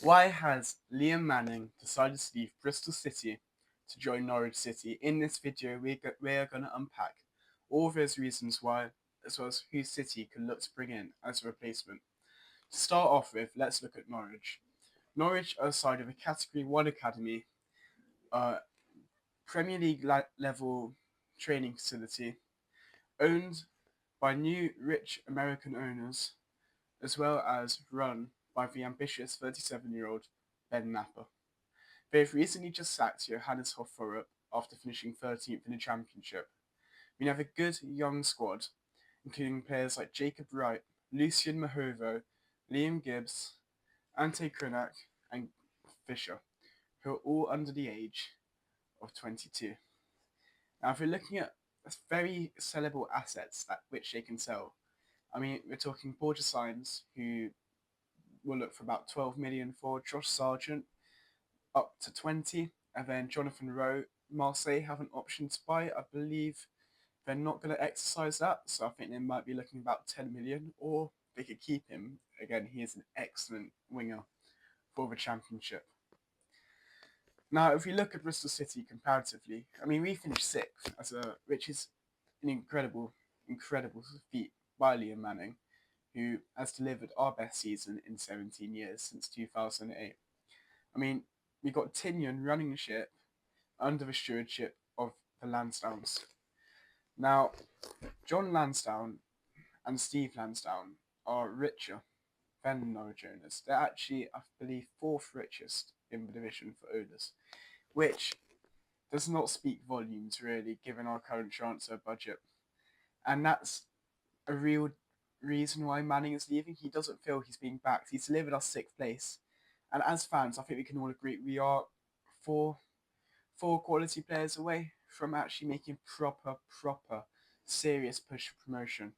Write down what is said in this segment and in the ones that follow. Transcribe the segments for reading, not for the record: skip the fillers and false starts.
Why has Liam Manning decided to leave Bristol City to join Norwich City? In this video, we are going to unpack all those reasons why, as well as who City could look to bring in as a replacement. To start off with, let's look at Norwich. Norwich are a side of a Category 1 academy, Premier League level training facility, owned by new rich American owners, as well as run by the ambitious 37-year-old Ben Napper. They've recently just sacked Johannes Hofforup after finishing 13th in the Championship. We have a good young squad, including players like Jacob Wright, Lucian Mahovo, Liam Gibbs, Ante Krenak, and Fisher, who are all under the age of 22. Now, if we're looking at very sellable assets that which they can sell, I mean, we're talking Borja Signs, who will look for about 12 million for Josh Sargent, up to 20, and then Jonathan Rowe. Marseille have an option to buy. I believe they're not going to exercise that, so I think they might be looking about 10 million, or they could keep him. Again, he is an excellent winger for the Championship. Now, if we look at Bristol City comparatively, I mean, we finished sixth, which is an incredible feat by Liam Manning, who has delivered our best season in 17 years since 2008. I mean, we got Tinian running the ship under the stewardship of the Lansdowns. Now, John Lansdown and Steve Lansdown are richer than Norwich owners. They're actually, I believe, fourth richest in the division for owners, which does not speak volumes, really, given our current transfer budget. And that's a real reason why Manning is leaving. He doesn't feel he's being backed. He's delivered us sixth place. And as fans, I think we can all agree we are four quality players away from actually making proper, serious push for promotion.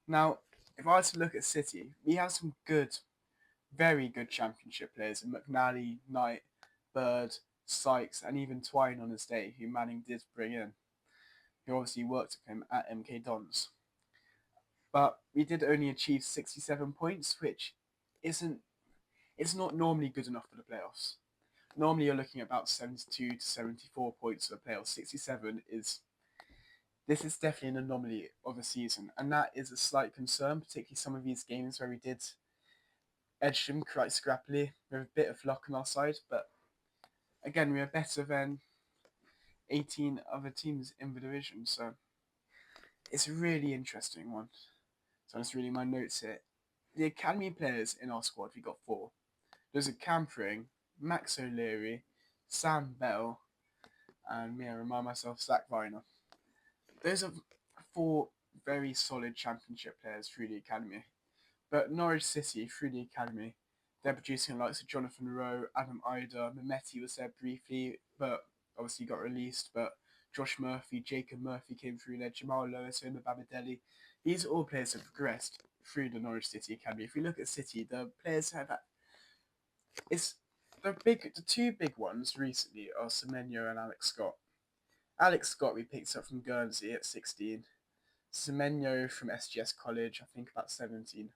Now, if I was to look at City, we have some very good Championship players in McNally, Knight, Bird, Sykes, and even Twine on his day, who Manning did bring in, who obviously worked with him at MK Dons. But we did only achieve 67 points, which it's not normally good enough for the playoffs. Normally you're looking at about 72 to 74 points for the playoffs. 67 this is definitely an anomaly of a season, and that is a slight concern, particularly some of these games where we did edge them quite scrappily with a bit of luck on our side. But again, we are better than 18 other teams in the division, so it's a really interesting one. So that's really my notes here. The academy players in our squad, we got four. There's a Campering, Max O'Leary, Sam Bell, and me, I remind myself, Zach Viner. Those are four very solid Championship players through the academy. But Norwich City, through the academy, they're producing the likes of Jonathan Rowe, Adam Ida, Mehmeti was there briefly, but obviously got released. But Josh Murphy, Jacob Murphy came through there, Jamal Lewis, Omar Babadeli. These are all players that have progressed through the Norwich City academy. If we look at City, the players have that. The two big ones recently are Semenyo and Alex Scott. Alex Scott we picked up from Guernsey at 16. Semenyo from SGS College, I think about 17.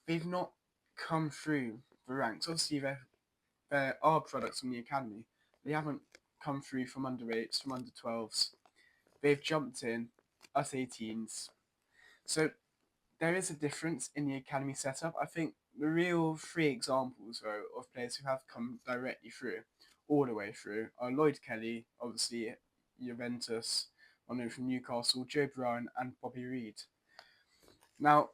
They've not come through the ranks. Obviously, there are products from the academy. They haven't come through from under 8s, from under 12s. They've jumped in, us 18s. So there is a difference in the academy setup. I think the real three examples, though, of players who have come directly through, all the way through, are Lloyd Kelly, obviously Juventus, I know from Newcastle, Joe Bryan, and Bobby Reid. Now,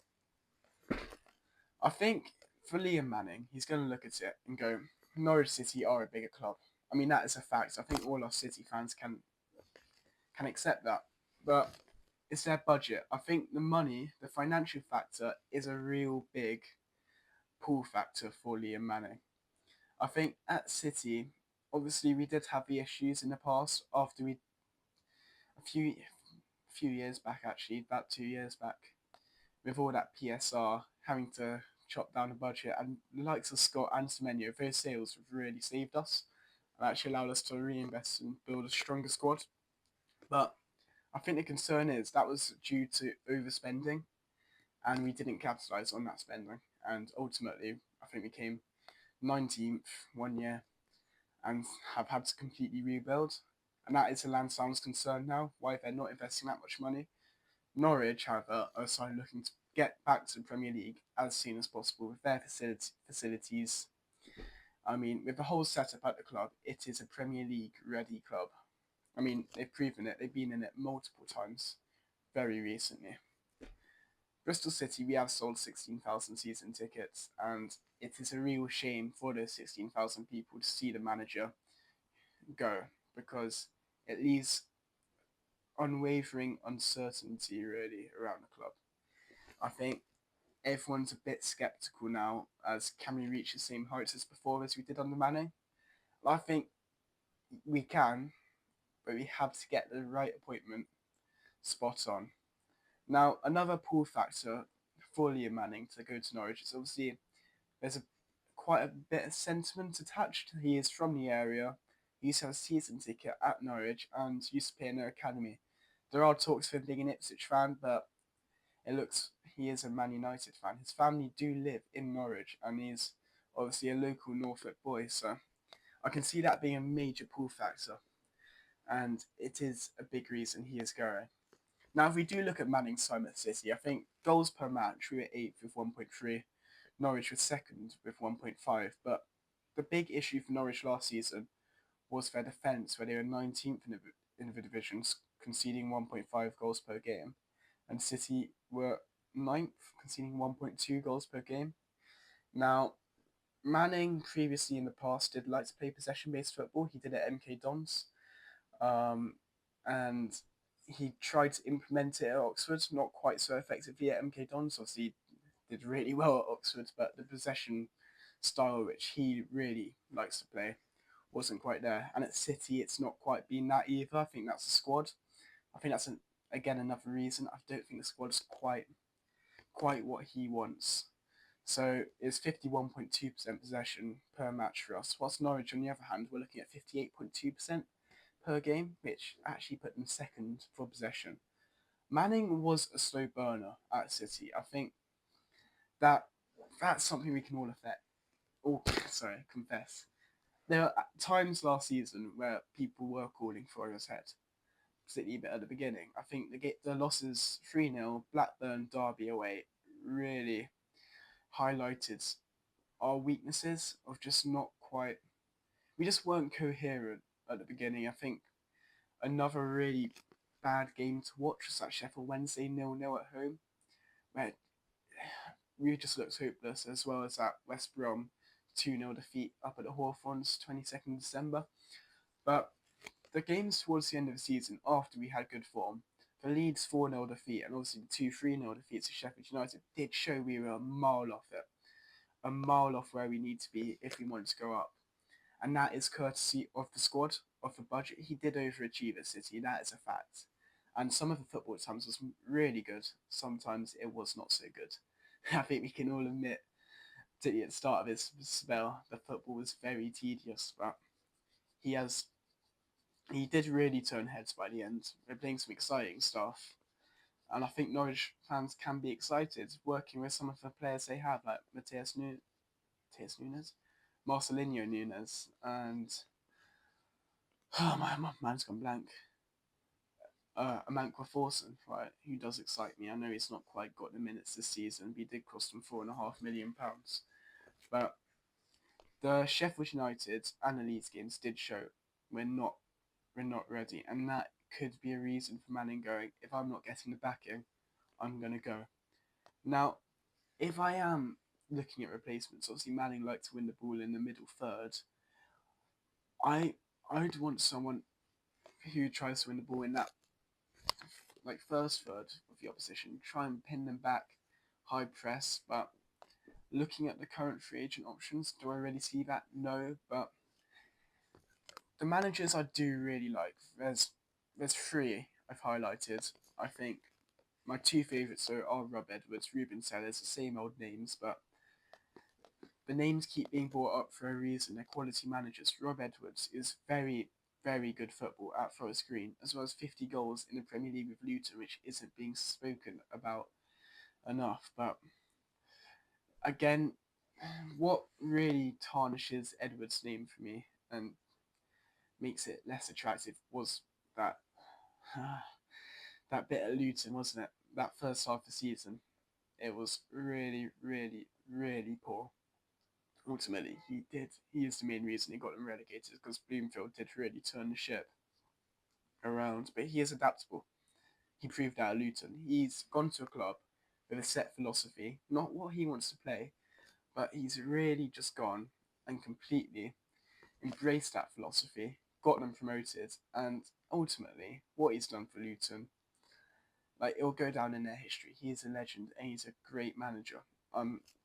I think for Liam Manning, he's going to look at it and go, Norwich City are a bigger club. I mean, that is a fact. I think all our City fans can accept that. But it's their budget. I think the money, the financial factor, is a real big pull factor for Liam Manning. I think at City, obviously we did have the issues in the past after a few years back, actually, about 2 years back, with all that PSR having to chop down the budget, and the likes of Scott and Semenyo, those sales have really saved us and actually allowed us to reinvest and build a stronger squad. But I think the concern is that was due to overspending, and we didn't capitalise on that spending, and ultimately I think we came 19th one year and have had to completely rebuild. And that is a Lansdowne's concern now, why they're not investing that much money. Norwich, however, are side looking to get back to the Premier League as soon as possible with their facilities. I mean, with the whole setup at the club, it is a Premier League ready club. I mean, they've proven it. They've been in it multiple times very recently. Bristol City, we have sold 16,000 season tickets, and it is a real shame for those 16,000 people to see the manager go because it leaves unwavering uncertainty really around the club. I think everyone's a bit skeptical now as can we reach the same heights as before as we did under Manning? I think we can, but we have to get the right appointment spot on. Now, another pull factor for Liam Manning to go to Norwich is obviously there's quite a bit of sentiment attached. He is from the area. He used to have a season ticket at Norwich and used to play in their academy. There are talks of him being an Ipswich fan, but it looks he is a Man United fan. His family do live in Norwich, and he's obviously a local Norfolk boy, so I can see that being a major pull factor, and it is a big reason he is going. Now, if we do look at Manning's time at City, I think goals per match, we were 8th with 1.3. Norwich was 2nd with 1.5. But the big issue for Norwich last season was their defence, where they were 19th in the divisions, conceding 1.5 goals per game. And City were 9th, conceding 1.2 goals per game. Now, Manning previously in the past did like to play possession-based football. He did it at MK Dons. And he tried to implement it at Oxford, not quite so effectively at MK Dons. Obviously, he did really well at Oxford, but the possession style which he really likes to play wasn't quite there. And at City, it's not quite been that either. I think that's the squad. I think that's again another reason. I don't think the squad's quite what he wants. So it's 51.2% possession per match for us. Whilst Norwich, on the other hand, we're looking at 58.2% per game, which actually put them 2nd for possession. Manning was a slow burner at City. I think that's something we can all confess. There were times last season where people were calling for his head, particularly a bit at the beginning. I think the losses 3-0, Blackburn, Derby away, really highlighted our weaknesses of just not quite. We just weren't coherent at the beginning. I think another really bad game to watch was that Sheffield Wednesday 0-0 at home, where we just looked hopeless, as well as that West Brom 2-0 defeat up at the Hawthorns 22nd December. But the games towards the end of the season, after we had good form, the Leeds 4-0 defeat and obviously the 2-3-0 defeats to Sheffield United did show we were a mile off it. A mile off where we need to be if we want to go up. And that is courtesy of the squad, of the budget. He did overachieve at City, that is a fact. And some of the football at times was really good. Sometimes it was not so good. I think we can all admit that at the start of his spell, the football was very tedious, but he did really turn heads by the end. They're playing some exciting stuff. And I think Norwich fans can be excited working with some of the players they have, like Matheus Nunes, Marcelinho Nunes, and my mind's gone blank. Amankwa Forson, right, who does excite me. I know he's not quite got the minutes this season, but he did cost them £4.5 million. But the Sheffield United and the Leeds games did show we're not ready, and that could be a reason for Manning going, if I'm not getting the backing, I'm going to go. Now, if I am looking at replacements, obviously Manning likes to win the ball in the middle third. I'd want someone who tries to win the ball in that first third of the opposition, try and pin them back, high press. But looking at the current free agent options, do I really see that? No, but the managers I do really like. There's 3 I've highlighted. I think my 2 favourites are Rob Edwards, Ruben Sellers, the same old names, but the names keep being brought up for a reason. They're quality managers. Rob Edwards is very, very good football at Forest Green, as well as 50 goals in the Premier League with Luton, which isn't being spoken about enough. But again, what really tarnishes Edward's name for me and makes it less attractive was that that bit at Luton, wasn't it? That first half of the season, it was really, really, really poor. Ultimately, he is the main reason he got them relegated because Bloomfield did really turn the ship around. But he is adaptable. He proved that at Luton. He's gone to a club with a set philosophy, not what he wants to play, but he's really just gone and completely embraced that philosophy, got them promoted, and ultimately, what he's done for Luton, like it'll go down in their history. He is a legend and he's a great manager.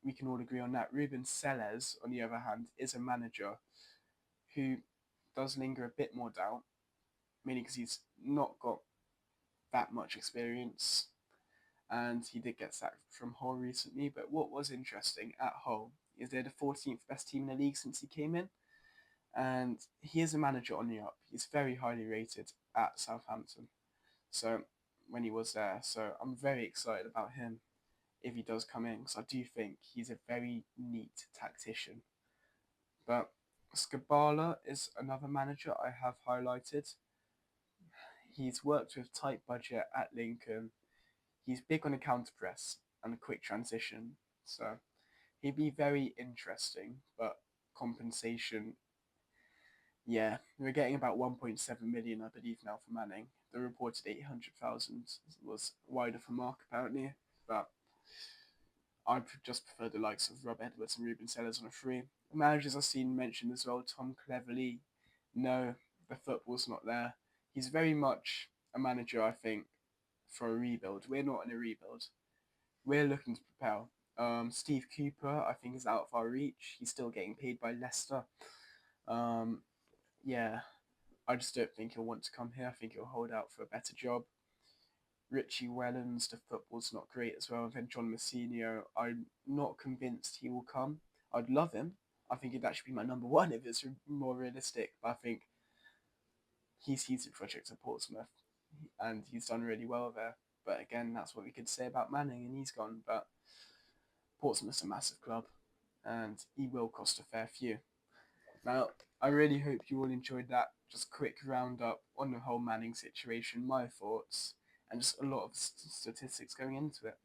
We can all agree on that. Ruben Sellers, on the other hand, is a manager who does linger a bit more doubt, mainly because he's not got that much experience, and he did get sacked from Hull recently. But what was interesting at Hull is they're the 14th best team in the league since he came in, and he is a manager on the up. He's very highly rated at Southampton. So when he was there, so I'm very excited about him if he does come in, because I do think he's a very neat tactician. But Skabala is another manager I have highlighted. He's worked with tight budget at Lincoln. He's big on the counter press and a quick transition, so he'd be very interesting. But compensation, yeah, we're getting about 1.7 million, I believe, now for Manning. The reported 800,000 was wide of a mark apparently, but I just prefer the likes of Rob Edwards and Ruben Sellers on a free. Managers I've seen mentioned as well, Tom Cleverley. No, the football's not there. He's very much a manager, I think, for a rebuild. We're not in a rebuild. We're looking to propel. Steve Cooper, I think, is out of our reach. He's still getting paid by Leicester. Um, yeah, I just don't think he'll want to come here. I think he'll hold out for a better job. Richie Wellens, the football's not great as well. And then John Messinio, I'm not convinced he will come. I'd love him. I think he'd actually be my number one if it's more realistic. But I think he's a project at Portsmouth, and he's done really well there. But again, that's what we could say about Manning, and he's gone. But Portsmouth's a massive club, and he will cost a fair few. Now, I really hope you all enjoyed that just quick roundup on the whole Manning situation, my thoughts, and just a lot of statistics going into it.